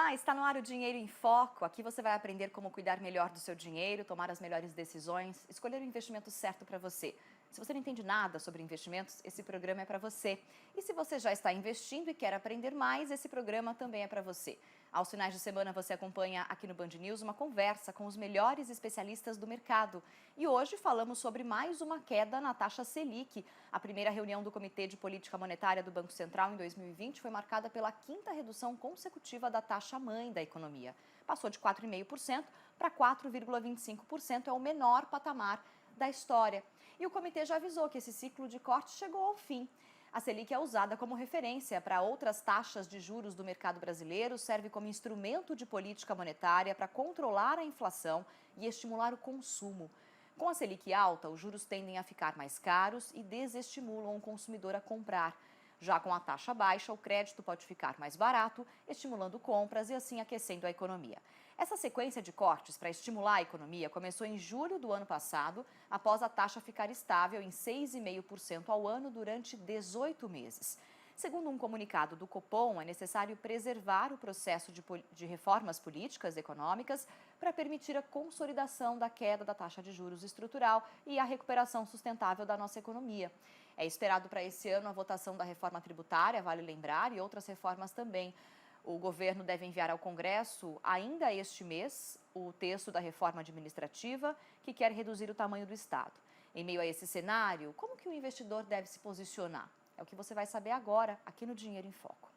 Olá, está no ar o Dinheiro em Foco. Aqui você vai aprender como cuidar melhor do seu dinheiro, tomar as melhores decisões, escolher o investimento certo para você. Se você não entende nada sobre investimentos, esse programa é para você. E se você já está investindo e quer aprender mais, esse programa também é para você. Aos finais de semana você acompanha aqui no Band News uma conversa com os melhores especialistas do mercado. E hoje falamos sobre mais uma queda na taxa Selic. A primeira reunião do Comitê de Política Monetária do Banco Central em 2020 foi marcada pela quinta redução consecutiva da taxa-mãe da economia. Passou de 4,5% para 4,25%, é o menor patamar da história. E o comitê já avisou que esse ciclo de corte chegou ao fim. A Selic é usada como referência para outras taxas de juros do mercado brasileiro, serve como instrumento de política monetária para controlar a inflação e estimular o consumo. Com a Selic alta, os juros tendem a ficar mais caros e desestimulam o consumidor a comprar. Já com a taxa baixa, o crédito pode ficar mais barato, estimulando compras e assim aquecendo a economia. Essa sequência de cortes para estimular a economia começou em julho do ano passado, após a taxa ficar estável em 6,5% ao ano durante 18 meses. Segundo um comunicado do Copom, é necessário preservar o processo de reformas políticas e econômicas para permitir a consolidação da queda da taxa de juros estrutural e a recuperação sustentável da nossa economia. É esperado para esse ano a votação da reforma tributária, vale lembrar, e outras reformas também. O governo deve enviar ao Congresso, ainda este mês, o texto da reforma administrativa, que quer reduzir o tamanho do Estado. Em meio a esse cenário, como que o investidor deve se posicionar? É o que você vai saber agora, aqui no Dinheiro em Foco.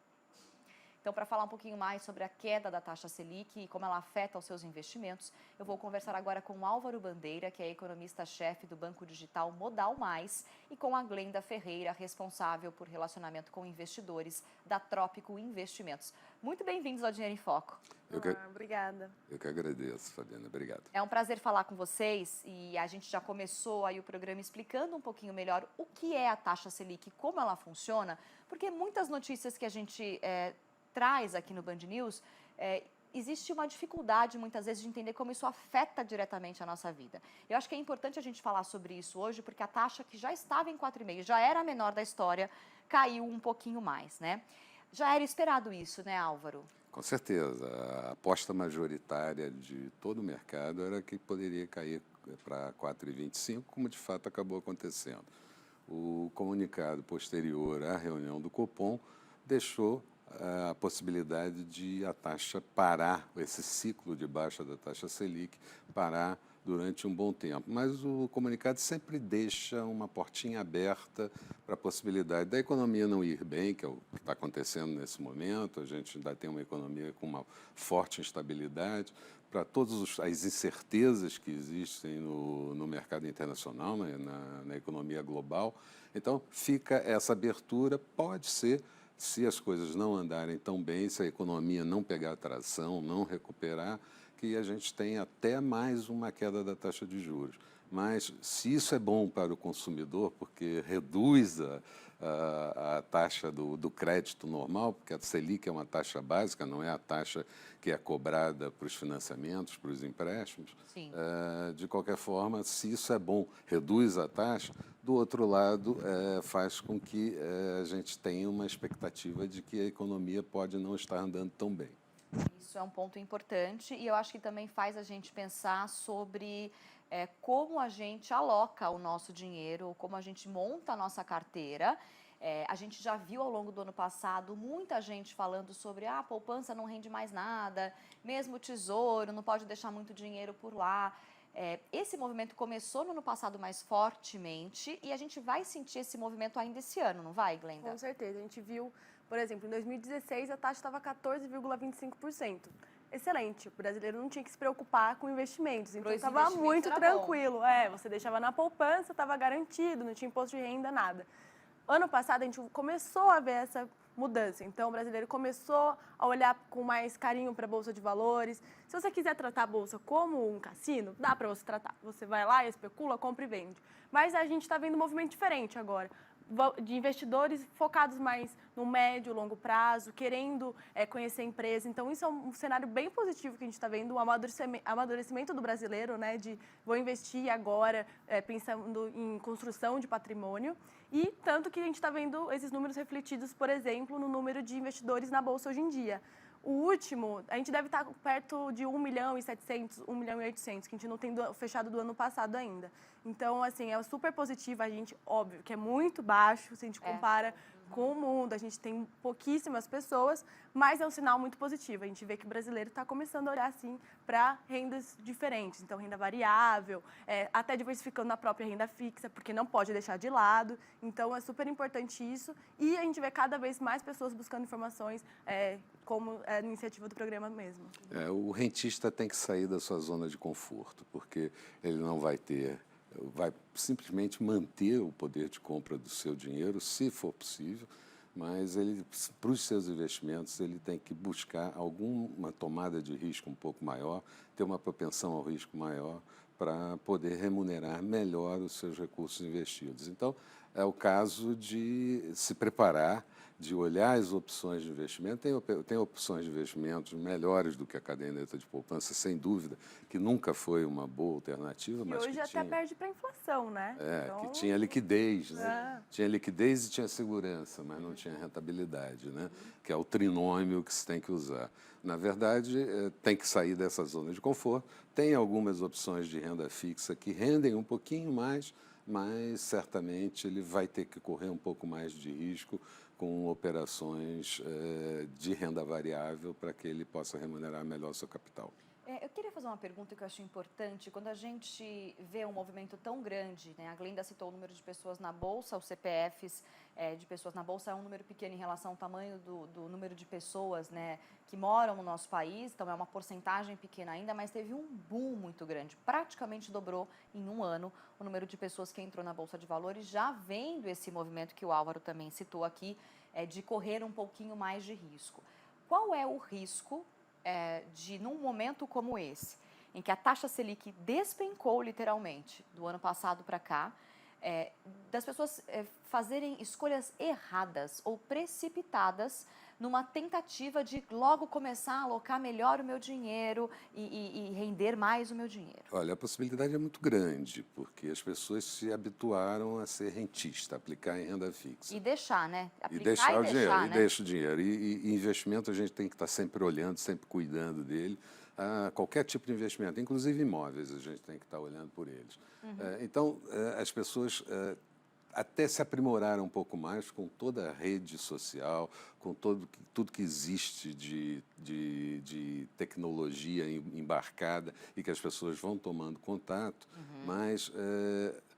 Então, para falar um pouquinho mais sobre a queda da taxa Selic e como ela afeta os seus investimentos, eu vou conversar agora com o Álvaro Bandeira, que é economista-chefe do banco digital Modal Mais, e com a Glenda Ferreira, responsável por relacionamento com investidores da Trópico Investimentos. Muito bem-vindos ao Dinheiro em Foco. Obrigada. Eu que agradeço, Fabiana. Obrigado. É um prazer falar com vocês e a gente já começou aí o programa explicando um pouquinho melhor o que é a taxa Selic, como ela funciona, porque muitas notícias que a gente traz aqui no Band News, existe uma dificuldade muitas vezes de entender como isso afeta diretamente a nossa vida. Eu acho que é importante a gente falar sobre isso hoje, porque a taxa que já estava em 4,5%, já era a menor da história, caiu um pouquinho mais, né? Já era esperado isso, né, Álvaro? Com certeza. A aposta majoritária de todo o mercado era que poderia cair para 4,25%, como de fato acabou acontecendo. O comunicado posterior à reunião do Copom deixou a possibilidade de a taxa parar, esse ciclo de baixa da taxa Selic, parar durante um bom tempo. Mas o comunicado sempre deixa uma portinha aberta para a possibilidade da economia não ir bem, que é o que está acontecendo nesse momento. A gente ainda tem uma economia com uma forte instabilidade, para todas as incertezas que existem no mercado internacional, né, na economia global. Então, fica essa abertura, pode ser, se as coisas não andarem tão bem, se a economia não pegar tração, não recuperar, que a gente tem até mais uma queda da taxa de juros. Mas se isso é bom para o consumidor, porque reduz a taxa do crédito normal, porque a Selic é uma taxa básica, não é a taxa que é cobrada para os financiamentos, para os empréstimos. De qualquer forma, se isso é bom, reduz a taxa, do outro lado, faz com que a gente tenha uma expectativa de que a economia pode não estar andando tão bem. Isso é um ponto importante e eu acho que também faz a gente pensar sobre como a gente aloca o nosso dinheiro, como a gente monta a nossa carteira. A gente já viu ao longo do ano passado muita gente falando sobre a poupança não rende mais nada, mesmo o tesouro, não pode deixar muito dinheiro por lá. Esse movimento começou no ano passado mais fortemente e a gente vai sentir esse movimento ainda esse ano, não vai, Glenda? Com certeza. A gente viu, por exemplo, em 2016 a taxa estava 14,25%. Excelente. O brasileiro não tinha que se preocupar com investimentos, então estava muito tranquilo. Você deixava na poupança, estava garantido, não tinha imposto de renda, nada. Ano passado a gente começou a ver essa mudança. Então, o brasileiro começou a olhar com mais carinho para a Bolsa de Valores. Se você quiser tratar a Bolsa como um cassino, dá para você tratar. Você vai lá, especula, compra e vende. Mas a gente está vendo um movimento diferente agora, de investidores focados mais no médio e longo prazo, querendo conhecer a empresa. Então, isso é um cenário bem positivo que a gente está vendo, o amadurecimento do brasileiro, né, de vou investir agora, pensando em construção de patrimônio. E tanto que a gente está vendo esses números refletidos, por exemplo, no número de investidores na Bolsa hoje em dia. O último, a gente deve estar perto de 1.700.000, 1.800.000, que a gente não tem fechado do ano passado ainda. Então, assim, é super positivo. A gente, óbvio, que é muito baixo, se a gente compara com o mundo. A gente tem pouquíssimas pessoas, mas é um sinal muito positivo. A gente vê que o brasileiro está começando a olhar, assim, para rendas diferentes. Então, renda variável, até diversificando na própria renda fixa, porque não pode deixar de lado. Então, é super importante isso. E a gente vê cada vez mais pessoas buscando informações, como a iniciativa do programa mesmo. O rentista tem que sair da sua zona de conforto, porque ele não vai simplesmente manter o poder de compra do seu dinheiro, se for possível, mas ele, para os seus investimentos, ele tem que buscar alguma tomada de risco um pouco maior, ter uma propensão ao risco maior, para poder remunerar melhor os seus recursos investidos. Então, é o caso de se preparar, de olhar as opções de investimento. Tem opções de investimentos melhores do que a caderneta de poupança, sem dúvida, que nunca foi uma boa alternativa. Mas hoje até perde para a inflação, né? Então... que tinha liquidez, né? Tinha liquidez e tinha segurança, mas não tinha rentabilidade, né? Que é o trinômio que se tem que usar. Na verdade, tem que sair dessa zona de conforto. Tem algumas opções de renda fixa que rendem um pouquinho mais, mas certamente ele vai ter que correr um pouco mais de risco com operações de renda variável para que ele possa remunerar melhor o seu capital. Eu queria fazer uma pergunta que eu acho importante. Quando a gente vê um movimento tão grande, né? A Glenda citou o número de pessoas na Bolsa, os CPFs de pessoas na Bolsa é um número pequeno em relação ao tamanho do número de pessoas, né, que moram no nosso país, então é uma porcentagem pequena ainda, mas teve um boom muito grande, praticamente dobrou em um ano o número de pessoas que entrou na Bolsa de Valores, já vendo esse movimento que o Álvaro também citou aqui, de correr um pouquinho mais de risco. Qual é o risco de, num momento como esse, em que a taxa Selic despencou literalmente do ano passado para cá, das pessoas fazerem escolhas erradas ou precipitadas numa tentativa de logo começar a alocar melhor o meu dinheiro e render mais o meu dinheiro? Olha, a possibilidade é muito grande, porque as pessoas se habituaram a ser rentista, aplicar em renda fixa. E deixar, né? Aplicar e deixar o dinheiro, né? E deixa o dinheiro. E investimento a gente tem que estar sempre olhando, sempre cuidando dele. Qualquer tipo de investimento, inclusive imóveis, a gente tem que estar olhando por eles. Então, as pessoas até se aprimoraram um pouco mais com toda a rede social, com tudo que existe de tecnologia embarcada e que as pessoas vão tomando contato, mas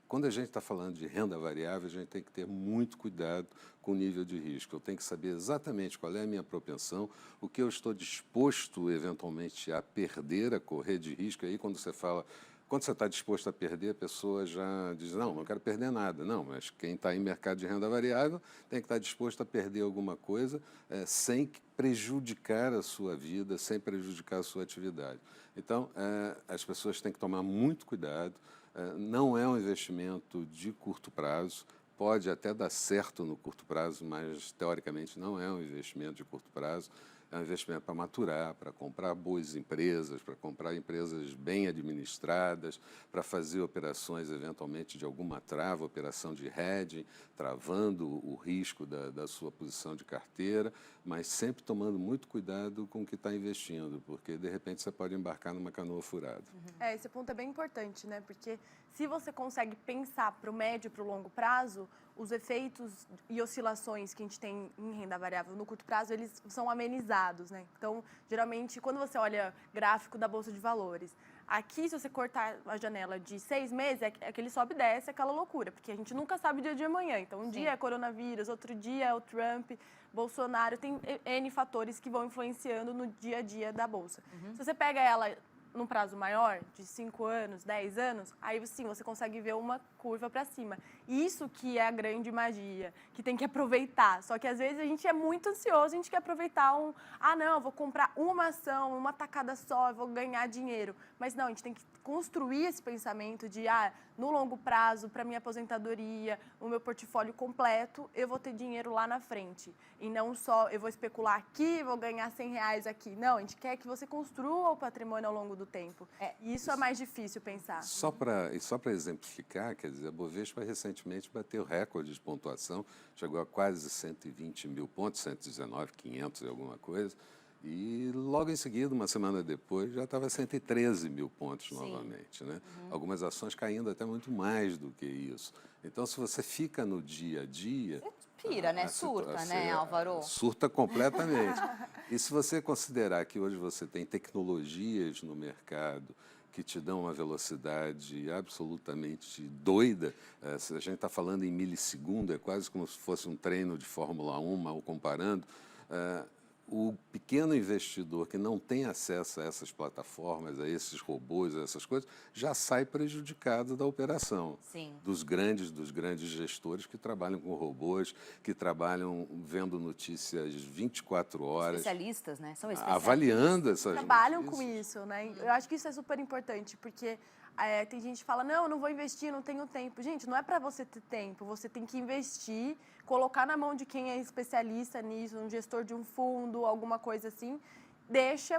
quando a gente está falando de renda variável, a gente tem que ter muito cuidado com o nível de risco. Eu tenho que saber exatamente qual é a minha propensão, o que eu estou disposto, eventualmente, a perder, a correr de risco. Aí, quando você está disposto a perder, a pessoa já diz, não quero perder nada. Não, mas quem está em mercado de renda variável tem que estar disposto a perder alguma coisa sem prejudicar a sua vida, sem prejudicar a sua atividade. Então, as pessoas têm que tomar muito cuidado. Não é um investimento de curto prazo, pode até dar certo no curto prazo, mas teoricamente não é um investimento de curto prazo. É um investimento para maturar, para comprar boas empresas, para comprar empresas bem administradas, para fazer operações, eventualmente, de alguma trava, operação de hedging, travando o risco da sua posição de carteira, mas sempre tomando muito cuidado com o que está investindo, porque, de repente, você pode embarcar numa canoa furada. Esse ponto é bem importante, né? Porque se você consegue pensar para o médio e para o longo prazo, os efeitos e oscilações que a gente tem em renda variável no curto prazo, eles são amenizados, né? Então, geralmente, quando você olha gráfico da Bolsa de Valores, aqui, se você cortar a janela de 6 meses, é aquele sobe e desce, aquela loucura, porque a gente nunca sabe o dia de amanhã. Então, um dia é coronavírus, outro dia é o Trump, Bolsonaro, tem N fatores que vão influenciando no dia a dia da Bolsa. Se você pega ela num prazo maior, de 5 anos, 10 anos, aí sim, você consegue ver uma curva para cima. Isso que é a grande magia, que tem que aproveitar. Só que às vezes a gente é muito ansioso, a gente quer aproveitar não, eu vou comprar uma ação, uma tacada só, eu vou ganhar dinheiro. Mas não, a gente tem que construir esse pensamento de, no longo prazo, para minha aposentadoria, o meu portfólio completo, eu vou ter dinheiro lá na frente. E não só eu vou especular aqui, vou ganhar R$100 aqui. Não, a gente quer que você construa o patrimônio ao longo do tempo. E isso é mais difícil pensar. Só para exemplificar, quer dizer, a Bovespa recentemente bateu recorde de pontuação, chegou a quase 120 mil pontos, 119, 500 e alguma coisa, E logo em seguida, uma semana depois, já estava 113 mil pontos novamente, né? Algumas ações caindo até muito mais do que isso. Então, se você fica no dia a dia... Você pira, né? Surta, né, Álvaro? Surta completamente. E se você considerar que hoje você tem tecnologias no mercado que te dão uma velocidade absolutamente doida, se a gente está falando em milissegundo, é quase como se fosse um treino de Fórmula 1, mal comparando, o pequeno investidor que não tem acesso a essas plataformas, a esses robôs, a essas coisas, já sai prejudicado da operação. Sim. Dos grandes gestores que trabalham com robôs, que trabalham vendo notícias 24 horas. Especialistas, né? São especialistas. Avaliando essas trabalham notícias. com isso, né? Eu acho que isso é super importante, porque tem gente que fala, não vou investir, não tenho tempo. Gente, não é para você ter tempo, você tem que investir, colocar na mão de quem é especialista nisso, um gestor de um fundo, alguma coisa assim,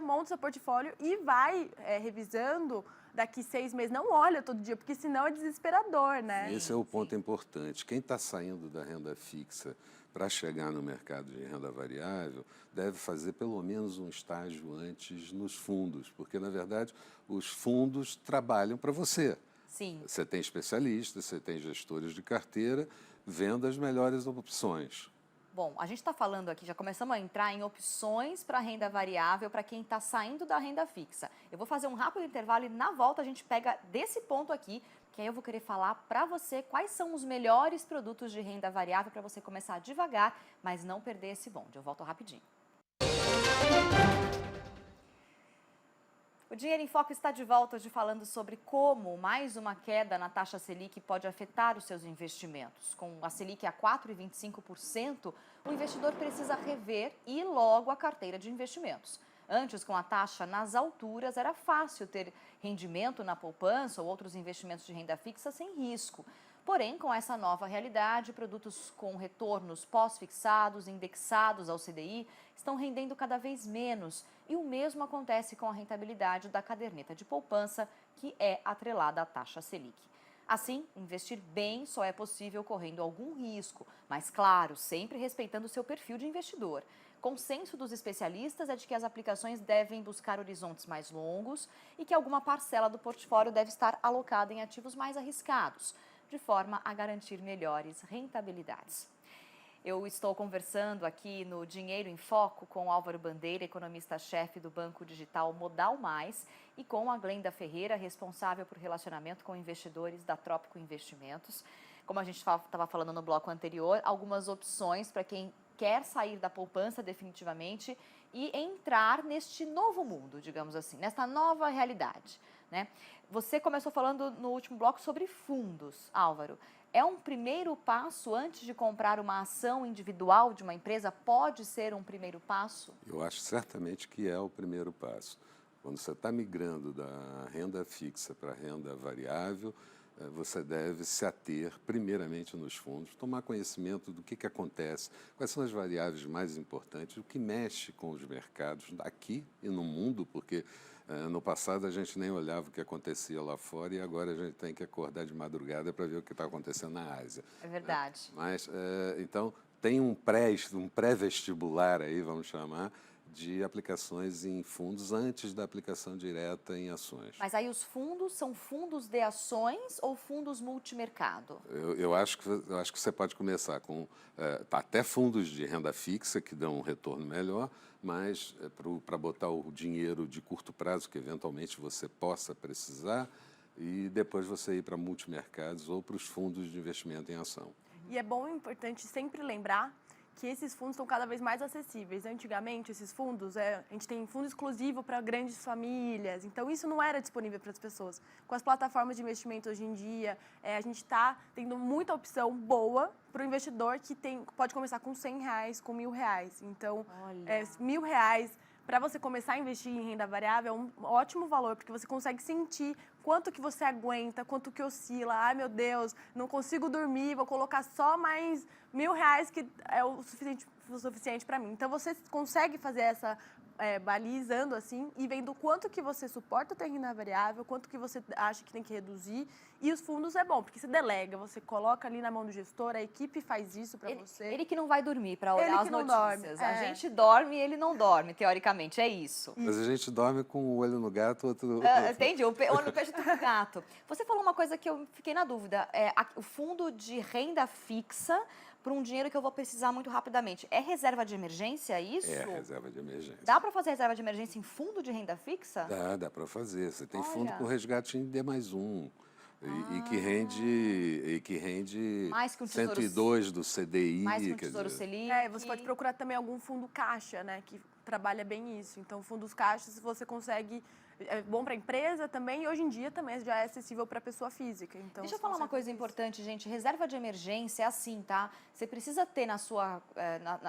monta seu portfólio e vai revisando daqui 6 meses. Não olha todo dia, porque senão é desesperador, né? Esse é o ponto importante. Quem está saindo da renda fixa para chegar no mercado de renda variável deve fazer pelo menos um estágio antes nos fundos, porque, na verdade, os fundos trabalham para você. Sim. Você tem especialistas, você tem gestores de carteira, vendo as melhores opções. Bom, a gente está falando aqui, já começamos a entrar em opções para renda variável para quem está saindo da renda fixa. Eu vou fazer um rápido intervalo e na volta a gente pega desse ponto aqui, que aí eu vou querer falar para você quais são os melhores produtos de renda variável para você começar devagar, mas não perder esse bonde. Eu volto rapidinho. O Dinheiro em Foco está de volta hoje falando sobre como mais uma queda na taxa Selic pode afetar os seus investimentos. Com a Selic a 4,25%, o investidor precisa rever e logo a carteira de investimentos. Antes, com a taxa nas alturas, era fácil ter rendimento na poupança ou outros investimentos de renda fixa sem risco. Porém, com essa nova realidade, produtos com retornos pós-fixados, indexados ao CDI, estão rendendo cada vez menos. E o mesmo acontece com a rentabilidade da caderneta de poupança, que é atrelada à taxa Selic. Assim, investir bem só é possível correndo algum risco, mas claro, sempre respeitando o seu perfil de investidor. Consenso dos especialistas é de que as aplicações devem buscar horizontes mais longos e que alguma parcela do portfólio deve estar alocada em ativos mais arriscados, de forma a garantir melhores rentabilidades. Eu estou conversando aqui no Dinheiro em Foco com Álvaro Bandeira, economista-chefe do banco digital Modal Mais, e com a Glenda Ferreira, responsável por relacionamento com investidores da Trópico Investimentos. Como a gente estava falando no bloco anterior, algumas opções para quem quer sair da poupança definitivamente e entrar neste novo mundo, digamos assim, nesta nova realidade, né? Você começou falando no último bloco sobre fundos, Álvaro. É um primeiro passo antes de comprar uma ação individual de uma empresa? Pode ser um primeiro passo? Eu acho certamente que é o primeiro passo. Quando você está migrando da renda fixa para a renda variável, você deve se ater primeiramente nos fundos, tomar conhecimento do que acontece, quais são as variáveis mais importantes, o que mexe com os mercados aqui e no mundo, porque no passado a gente nem olhava o que acontecia lá fora e agora a gente tem que acordar de madrugada para ver o que está acontecendo na Ásia. É verdade. Mas, então, tem um pré-vestibular aí, vamos chamar, de aplicações em fundos antes da aplicação direta em ações. Mas aí os fundos são fundos de ações ou fundos multimercado? Eu acho que você pode começar com até fundos de renda fixa que dão um retorno melhor, mas para botar o dinheiro de curto prazo que eventualmente você possa precisar e depois você ir para multimercados ou para os fundos de investimento em ação. E é bom e importante sempre lembrar que esses fundos estão cada vez mais acessíveis. Antigamente, esses fundos, a gente tem fundo exclusivo para grandes famílias, então isso não era disponível para as pessoas. Com as plataformas de investimento hoje em dia, a gente está tendo muita opção boa para o investidor que pode começar com R$100, com R$1.000. Então, R$1.000, para você começar a investir em renda variável, é um ótimo valor, porque você consegue sentir quanto que você aguenta, quanto que oscila. Ai, meu Deus, não consigo dormir, vou colocar só mais R$1.000, que é o suficiente para mim. Então, você consegue fazer essa balizando assim e vendo quanto que você suporta ter renda variável, quanto que você acha que tem que reduzir. E os fundos é bom, porque você delega, você coloca ali na mão do gestor, a equipe faz isso para você. Ele que não vai dormir para olhar as notícias. A gente dorme e ele não dorme, teoricamente, é isso. Mas a gente dorme com o olho no gato, outro... Entendi, o olho no peixe e o gato. Você falou uma coisa que eu fiquei na dúvida. O fundo de renda fixa para um dinheiro que eu vou precisar muito rapidamente. É reserva de emergência isso? É reserva de emergência. Dá para fazer reserva de emergência em fundo de renda fixa? Dá para fazer. Você tem Olha. fundo com resgate em D+1. E que rende mais que um 102 do CDI. Mais que um Tesouro Selic. Você pode procurar também algum fundo caixa, né, que trabalha bem isso. Então, fundos caixas você consegue... É bom para a empresa também e hoje em dia também já é acessível para a pessoa física. Então, deixa eu falar uma coisa importante, gente. Reserva de emergência é assim, tá? Você precisa ter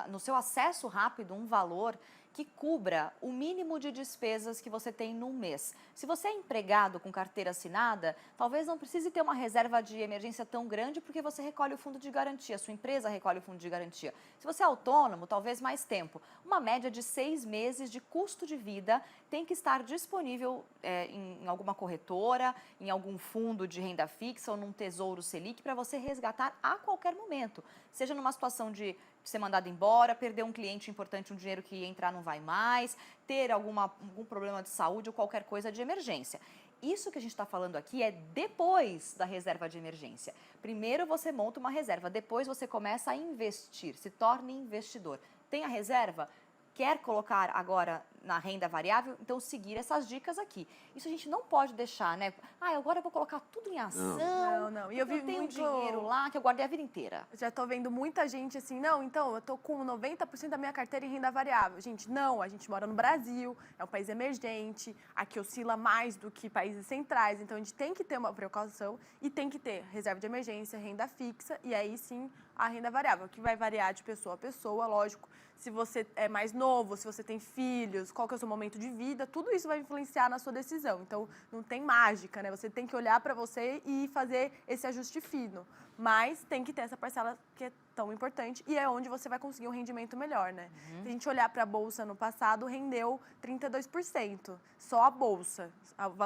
no seu acesso rápido um valor que cubra o mínimo de despesas que você tem num mês. Se você é empregado com carteira assinada, talvez não precise ter uma reserva de emergência tão grande porque você recolhe o fundo de garantia, sua empresa recolhe o fundo de garantia. Se você é autônomo, talvez mais tempo. Uma média de 6 meses de custo de vida tem que estar disponível em alguma corretora, em algum fundo de renda fixa ou num Tesouro Selic para você resgatar a qualquer momento. Seja numa situação de ser mandado embora, perder um cliente importante, um dinheiro que ia entrar não vai mais, ter algum problema de saúde ou qualquer coisa de emergência. Isso que a gente está falando aqui é depois da reserva de emergência. Primeiro você monta uma reserva, depois você começa a investir, se torne investidor. Tem a reserva? Quer colocar agora na renda variável? Então, seguir essas dicas aqui. Isso a gente não pode deixar, né? Agora eu vou colocar tudo em ação. Não. E eu tenho dinheiro lá que eu guardei a vida inteira. Eu já tô vendo muita gente assim, então, eu tô com 90% da minha carteira em renda variável. Gente, não, a gente mora no Brasil, é um país emergente, aqui oscila mais do que países centrais, então a gente tem que ter uma precaução e tem que ter reserva de emergência, renda fixa e aí sim a renda variável, que vai variar de pessoa a pessoa, lógico. Se você é mais novo, se você tem filhos, qual que é o seu momento de vida, tudo isso vai influenciar na sua decisão. Então, não tem mágica, né? Você tem que olhar para você e fazer esse ajuste fino. Mas tem que ter essa parcela que é tão importante e é onde você vai conseguir um rendimento melhor, né? Se a gente olhar para a Bolsa no passado, rendeu 32%. Só a Bolsa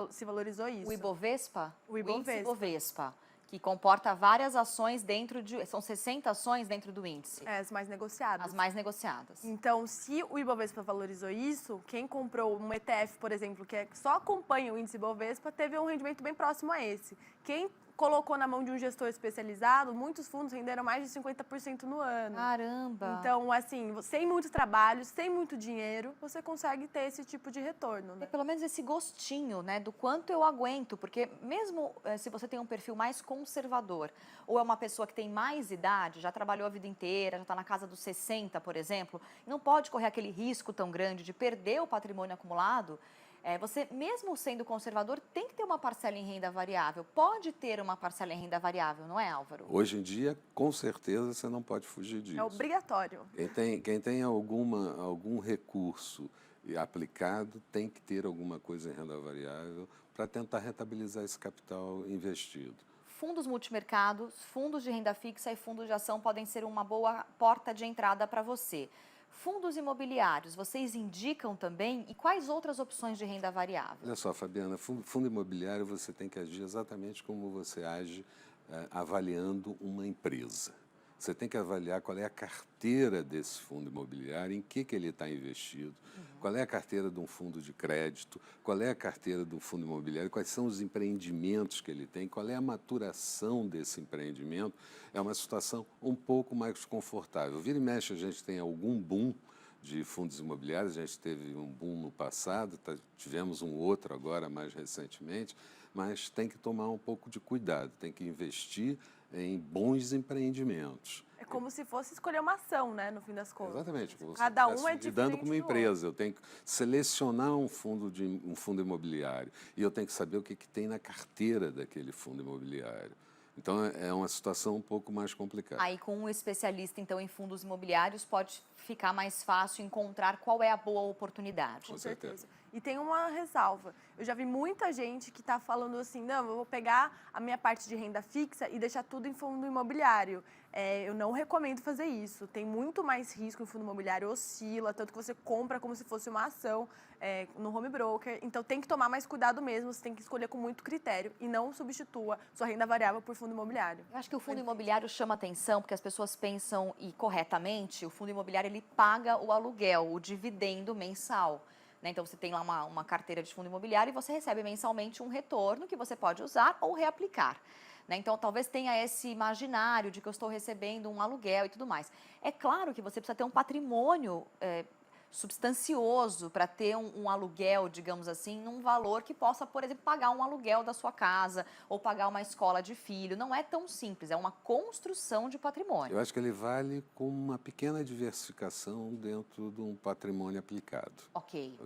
se valorizou isso. O Ibovespa? O Ibovespa. Índice Ibovespa, que comporta várias ações dentro de... São 60 ações dentro do índice. As mais negociadas. As mais negociadas. Então, se o Ibovespa valorizou isso, quem comprou um ETF, por exemplo, que só acompanha o índice Ibovespa, teve um rendimento bem próximo a esse. Quem colocou na mão de um gestor especializado, muitos fundos renderam mais de 50% no ano. Caramba! Então, assim, sem muito trabalho, sem muito dinheiro, você consegue ter esse tipo de retorno, né? É pelo menos esse gostinho, né, do quanto eu aguento, porque mesmo se você tem um perfil mais conservador, ou é uma pessoa que tem mais idade, já trabalhou a vida inteira, já está na casa dos 60, por exemplo, não pode correr aquele risco tão grande de perder o patrimônio acumulado. Você, mesmo sendo conservador, tem que ter uma parcela em renda variável. Pode ter uma parcela em renda variável, não é, Álvaro? Hoje em dia, com certeza, você não pode fugir disso. É obrigatório. Quem tem algum recurso aplicado tem que ter alguma coisa em renda variável para tentar rentabilizar esse capital investido. Fundos multimercados, fundos de renda fixa e fundos de ação podem ser uma boa porta de entrada para você. Fundos imobiliários, vocês indicam também? E quais outras opções de renda variável? Olha só, Fabiana, fundo imobiliário você tem que agir exatamente como você age avaliando uma empresa. Você tem que avaliar qual é a carteira desse fundo imobiliário, em que ele está investido, qual é a carteira de um fundo de crédito, qual é a carteira do fundo imobiliário, quais são os empreendimentos que ele tem, qual é a maturação desse empreendimento. É uma situação um pouco mais confortável. Vira e mexe, a gente tem algum boom de fundos imobiliários, a gente teve um boom no passado, tivemos um outro agora mais recentemente, mas tem que tomar um pouco de cuidado, tem que investir em bons empreendimentos. É como se fosse escolher uma ação, né, no fim das contas. Exatamente. Como Cada um é diferente lidando com uma do empresa, eu tenho que selecionar um fundo imobiliário e eu tenho que saber o que tem na carteira daquele fundo imobiliário. Então, é uma situação um pouco mais complicada. Aí, com um especialista, então, em fundos imobiliários, pode ficar mais fácil encontrar qual é a boa oportunidade. Com certeza. E tem uma ressalva. Eu já vi muita gente que está falando assim, não, eu vou pegar a minha parte de renda fixa e deixar tudo em fundo imobiliário. eu não recomendo fazer isso. Tem muito mais risco em fundo imobiliário, oscila, tanto que você compra como se fosse uma ação no home broker. Então, tem que tomar mais cuidado mesmo, você tem que escolher com muito critério e não substitua sua renda variável por fundo imobiliário. Eu acho que o fundo imobiliário chama atenção porque as pessoas pensam, e corretamente, o fundo imobiliário ele paga o aluguel, o dividendo mensal. Então, você tem lá uma carteira de fundo imobiliário e você recebe mensalmente um retorno que você pode usar ou reaplicar. Então, talvez tenha esse imaginário de que eu estou recebendo um aluguel e tudo mais. É claro que você precisa ter um patrimônio substancioso para ter um aluguel, digamos assim, num valor que possa, por exemplo, pagar um aluguel da sua casa ou pagar uma escola de filho. Não é tão simples, é uma construção de patrimônio. Eu acho que ele vale com uma pequena diversificação dentro de um patrimônio aplicado. Ok.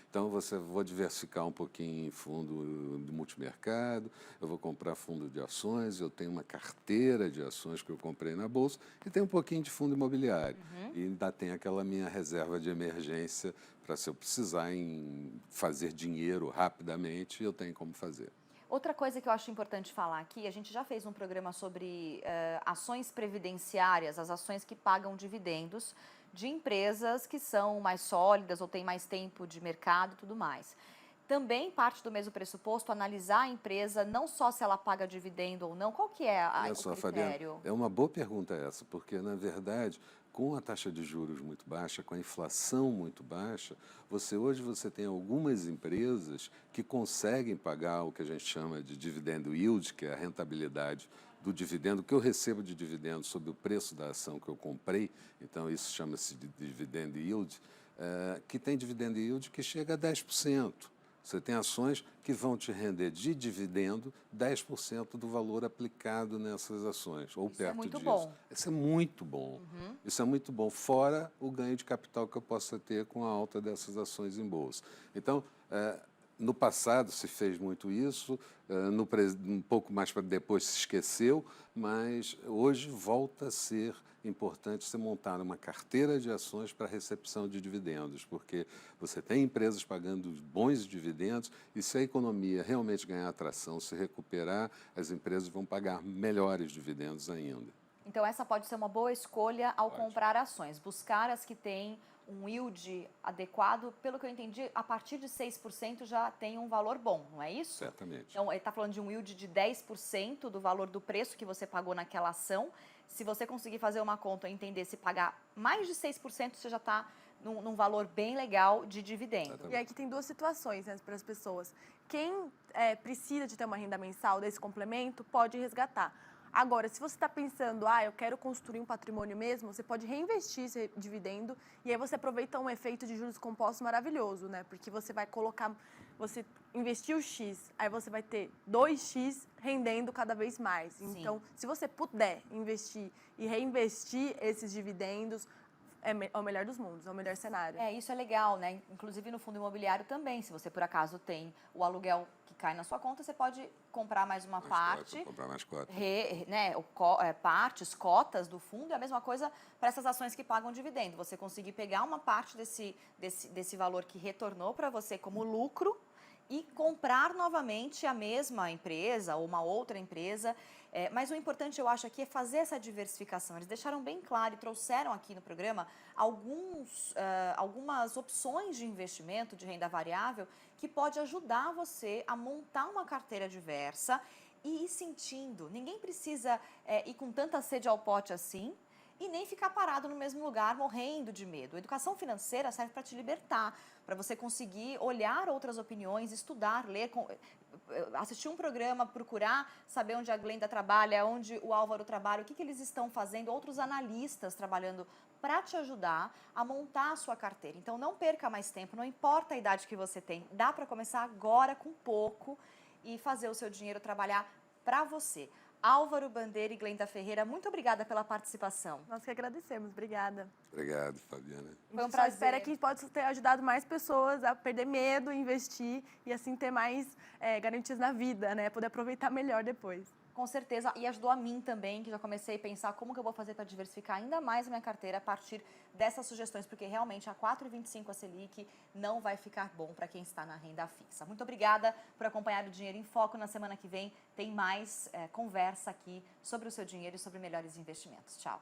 Então, vou diversificar um pouquinho em fundo de multimercado, eu vou comprar fundo de ações, eu tenho uma carteira de ações que eu comprei na Bolsa e tenho um pouquinho de fundo imobiliário. E ainda tem aquela minha reserva de emergência para, se eu precisar fazer dinheiro rapidamente, eu tenho como fazer. Outra coisa que eu acho importante falar aqui, a gente já fez um programa sobre ações previdenciárias, as ações que pagam dividendos de empresas que são mais sólidas ou têm mais tempo de mercado e tudo mais. Também parte do mesmo pressuposto analisar a empresa, não só se ela paga dividendo ou não, qual que é o critério? Fabiana, é uma boa pergunta essa, porque, na verdade, com a taxa de juros muito baixa, com a inflação muito baixa, hoje você tem algumas empresas que conseguem pagar o que a gente chama de dividendo yield, que é a rentabilidade do dividendo que eu recebo de dividendo sobre o preço da ação que eu comprei, então isso chama-se de dividend yield, que tem dividend yield que chega a 10%. Você tem ações que vão te render de dividendo 10% do valor aplicado nessas ações, ou perto disso. Isso é muito bom. Isso é muito bom. Isso é muito bom, fora o ganho de capital que eu possa ter com a alta dessas ações em bolsa. Então, no passado se fez muito isso, um pouco mais para depois se esqueceu, mas hoje volta a ser importante você montar uma carteira de ações para recepção de dividendos, porque você tem empresas pagando bons dividendos e se a economia realmente ganhar atração, se recuperar, as empresas vão pagar melhores dividendos ainda. Então, essa pode ser uma boa escolha ao comprar ações, buscar as que têm um yield adequado. Pelo que eu entendi, a partir de 6% já tem um valor bom, não é isso? Certamente. Então, ele está falando de um yield de 10% do valor do preço que você pagou naquela ação. Se você conseguir fazer uma conta e entender se pagar mais de 6%, você já está num valor bem legal de dividendo. Exatamente. E aqui tem duas situações, né, para as pessoas. Quem precisa de ter uma renda mensal desse complemento, pode resgatar. Agora, se você está pensando, eu quero construir um patrimônio mesmo, você pode reinvestir esse dividendo e aí você aproveita um efeito de juros compostos maravilhoso, né? Porque você vai colocar, você investiu X, aí você vai ter 2X rendendo cada vez mais. Sim. Então, se você puder investir e reinvestir esses dividendos, é o melhor dos mundos, é o melhor cenário. Isso é legal, né? Inclusive no fundo imobiliário também, se você por acaso tem o aluguel que cai na sua conta, você pode comprar mais uma parte. Comprar mais cotas. Partes, cotas do fundo, é a mesma coisa para essas ações que pagam dividendo. Você conseguir pegar uma parte desse valor que retornou para você como lucro e comprar novamente a mesma empresa ou uma outra empresa. Mas o importante, eu acho, aqui é fazer essa diversificação. Eles deixaram bem claro e trouxeram aqui no programa algumas opções de investimento de renda variável que pode ajudar você a montar uma carteira diversa e ir sentindo. Ninguém precisa ir com tanta sede ao pote assim e nem ficar parado no mesmo lugar morrendo de medo. A educação financeira serve para te libertar, para você conseguir olhar outras opiniões, estudar, ler, assistir um programa, procurar saber onde a Glenda trabalha, onde o Álvaro trabalha, o que eles estão fazendo, outros analistas trabalhando para te ajudar a montar a sua carteira. Então, não perca mais tempo, não importa a idade que você tem, dá para começar agora com pouco e fazer o seu dinheiro trabalhar para você. Álvaro Bandeira e Glenda Ferreira, muito obrigada pela participação. Nós que agradecemos, obrigada. Obrigado, Fabiana. Foi um prazer. Espero que pode ter ajudado mais pessoas a perder medo, investir e assim ter mais garantias na vida, né? Poder aproveitar melhor depois. Com certeza, e ajudou a mim também, que já comecei a pensar como que eu vou fazer para diversificar ainda mais a minha carteira a partir dessas sugestões, porque realmente a 4,25 a Selic não vai ficar bom para quem está na renda fixa. Muito obrigada por acompanhar o Dinheiro em Foco. Na semana que vem tem mais conversa aqui sobre o seu dinheiro e sobre melhores investimentos. Tchau!